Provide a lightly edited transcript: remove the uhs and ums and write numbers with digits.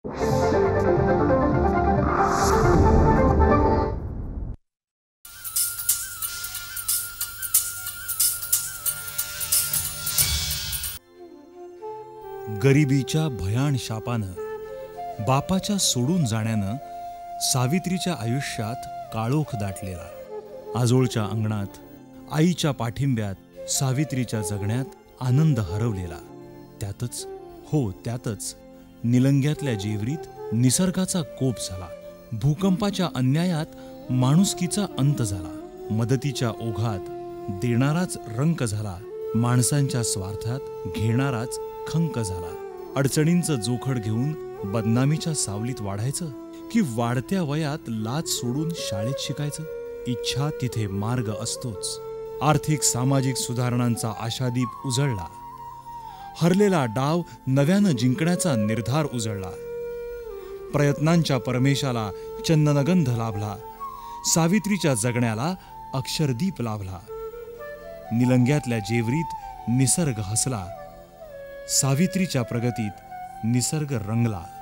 गरिबीच्या भयान शापानं, बापाच्या सोडून जाण्यानं सावित्रीच्या आयुष्यात काळोख दाटलेला. आजोळच्या अंगणात आईच्या पाठिंब्यात सावित्रीच्या जगण्यात आनंद हरवलेला. त्यातच निलंग्यातल्या जेवरीत निसर्गाचा कोप झाला. भूकंपाच्या अन्यायात माणुसकीचा अंत झाला. मदतीच्या ओघात देणाराच रंक झाला. माणसांच्या स्वार्थात घेणाराच खंक झाला. अडचणींचं जोखड घेऊन बदनामीच्या सावलीत वाढायचं की वाढत्या वयात लाज सोडून शाळेत शिकायचं? इच्छा तिथे मार्ग असतोच. आर्थिक सामाजिक सुधारणांचा आशादीप उजळला. हरलेला डाव नव्यानं जिंकण्याचा निर्धार उजळला. प्रयत्नांच्या परमेशाला चंदनगंध लाभला. सावित्रीच्या जगण्याला अक्षरदीप लाभला. निलंग्यातल्या जेवरीत निसर्ग हसला. सावित्रीच्या प्रगतीत निसर्ग रंगला.